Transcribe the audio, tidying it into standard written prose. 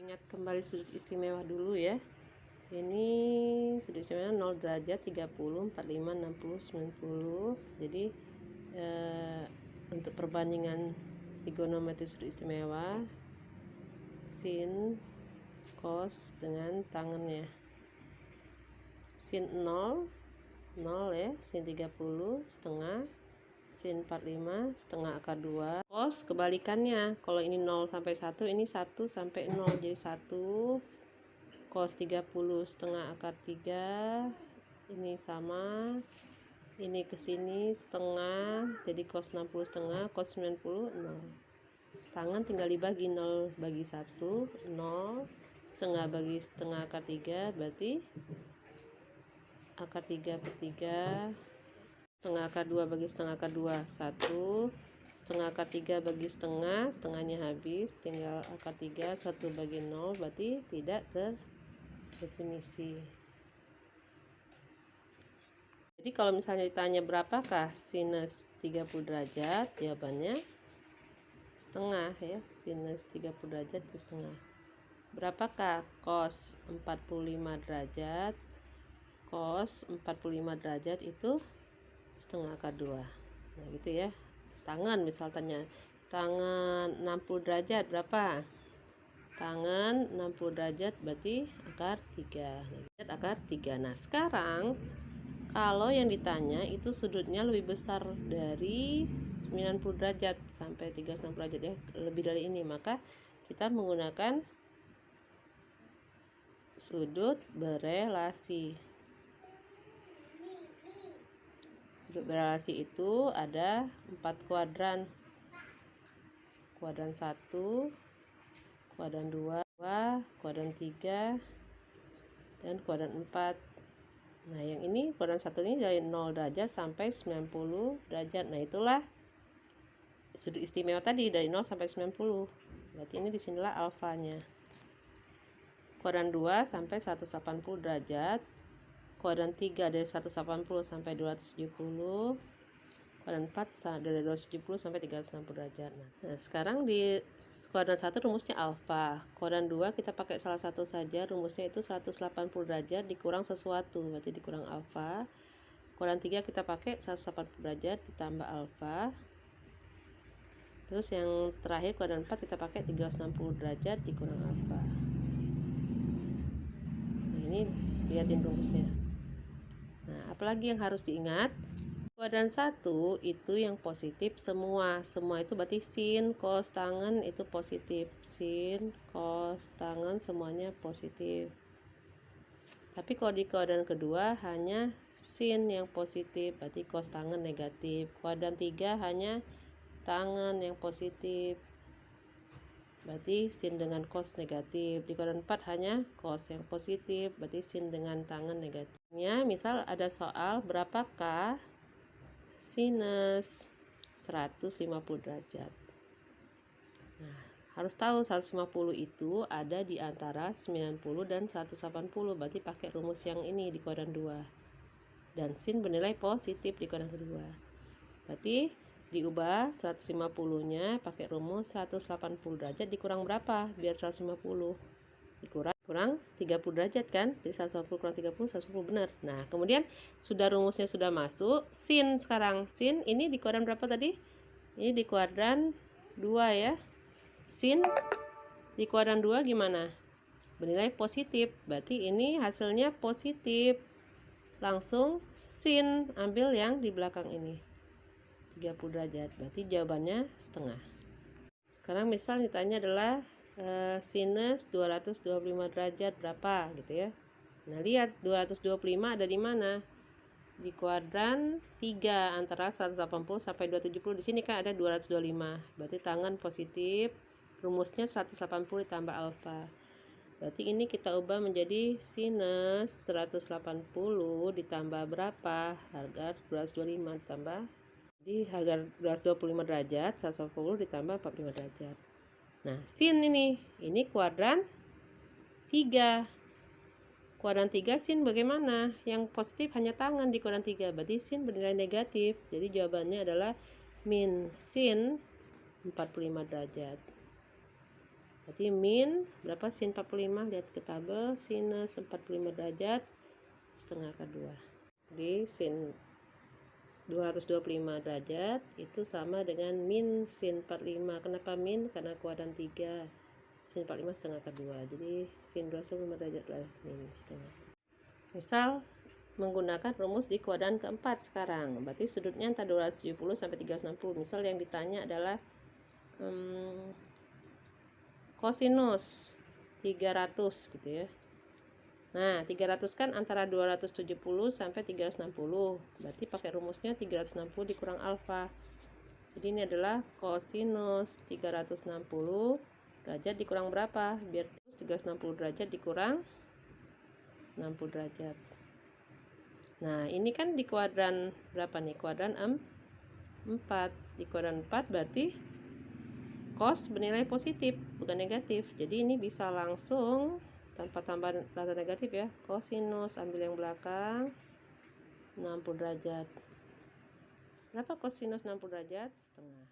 Ingat kembali sudut istimewa dulu ya. Ini sudut istimewa 0 derajat, 30, 45, 60, 90. Jadi untuk perbandingan trigonometri sudut istimewa, sin, cos dengan tangannya. Sin 0, 0 ya, sin 30 setengah, sin 45 setengah akar 2. Cos kebalikannya, kalau ini 0 sampai 1, ini 1 sampai 0, jadi 1 cos 30 setengah akar 3. Ini sama, ini ke sini setengah, jadi cos 60 setengah, cos 90 0. Tangan tinggal dibagi, 0 bagi 1 0, setengah bagi setengah akar 3 berarti akar 3 per 3, setengah akar 2 bagi setengah akar 2 1, setengah akar 3 bagi setengah, setengahnya habis, tinggal akar 3, 1 bagi 0 berarti tidak terdefinisi. Jadi kalau misalnya ditanya berapakah sinus 30 derajat, jawabannya setengah ya, sinus 30 derajat itu setengah. Berapakah cos 45 derajat? Cos 45 derajat itu setengah akar 2. Nah gitu ya. Tangan misal tanya, tangan 60 derajat berapa? Tangan 60 derajat berarti akar 3. Nah, akar 3. Nah sekarang kalau yang ditanya itu sudutnya lebih besar dari 90 derajat sampai 360 derajat ya, lebih dari ini, maka kita menggunakan sudut berelasi. Sudut berelasi itu ada 4 kuadran. Kuadran 1, kuadran 2, kuadran 3, dan kuadran 4. Nah, yang ini kuadran 1 ini dari 0 derajat sampai 90 derajat. Nah, itulah sudut istimewa tadi dari 0 sampai 90. Berarti ini disinilah alfanya. Kuadran 2 sampai 180 derajat. Kuadran 3 dari 180 sampai 270. Kuadran 4 dari 270 sampai 360 derajat. Nah, sekarang di kuadran 1 rumusnya alfa. Kuadran 2 kita pakai salah satu saja, rumusnya itu 180 derajat dikurang sesuatu, berarti dikurang alfa. Kuadran 3 kita pakai 180 derajat ditambah alfa. Terus yang terakhir kuadran 4 kita pakai 360 derajat dikurang alfa. Nah, ini lihatin rumusnya. Nah, apalagi yang harus diingat? Kuadran 1 itu yang positif semua. Semua itu berarti sin, cos, tangen itu positif. Sin, cos, tangen semuanya positif. Tapi kalau di kuadran kedua hanya sin yang positif, berarti cos tangen negatif. Kuadran 3 hanya tangen yang positif, berarti sin dengan cos negatif. Di kuadran 4 hanya cos yang positif, berarti sin dengan tangen negatif. Ya, misal ada soal berapakah sinus 150 derajat. Nah, harus tahu 150 itu ada di antara 90 dan 180, berarti pakai rumus yang ini di kuadran 2. Dan sin bernilai positif di kuadran kedua. Berarti diubah 150-nya pakai rumus 180 derajat dikurang berapa biar 150? Kurang 30 derajat kan, jadi 180 kurang 30, 110 benar. Nah, kemudian sudah rumusnya sudah masuk, sin sekarang, sin ini di kuadran berapa tadi? Ini di kuadran 2 ya. Sin di kuadran 2 gimana? Bernilai positif, berarti ini hasilnya positif. Langsung sin ambil yang di belakang ini, 30 derajat, berarti jawabannya setengah. Sekarang misal ditanya adalah sinus 225 derajat berapa gitu ya. Nah, lihat 225 ada di mana? Di kuadran 3 antara 180 sampai 270. Di sini kan ada 225. Berarti tangan positif. Rumusnya 180 ditambah alfa. Berarti ini kita ubah menjadi sinus 180 ditambah berapa? Harga 225 ditambah. Jadi harga 225 derajat, 180 ditambah 45 derajat. Nah, sin ini kuadran 3. Kuadran 3 sin bagaimana? Yang positif hanya tangan di kuadran 3, berarti sin bernilai negatif. Jadi jawabannya adalah min sin 45 derajat. Berarti min berapa? Sin 45, lihat ke tabel, sinus 45 derajat setengah akar 2. Jadi sin 225 derajat itu sama dengan min sin 45. Kenapa min? Karena kuadran 3. Sin 45 setengah akar 2. Jadi sin 225 derajat lah min setengah. Misal menggunakan rumus di kuadran keempat sekarang. Berarti sudutnya antara 270 sampai 360. Misal yang ditanya adalah kosinus 300 gitu ya. Nah, 300 kan antara 270 sampai 360. Berarti pakai rumusnya 360 dikurang alfa. Jadi ini adalah kosinus 360 derajat dikurang berapa? Biar 360 derajat dikurang 60 derajat. Nah, ini kan di kuadran berapa nih? Kuadran 4. Di kuadran 4 berarti cos bernilai positif, bukan negatif. Jadi ini bisa langsung tanpa tambahan tanda negatif ya. Kosinus ambil yang belakang 60 derajat. Berapa kosinus 60 derajat? Setengah.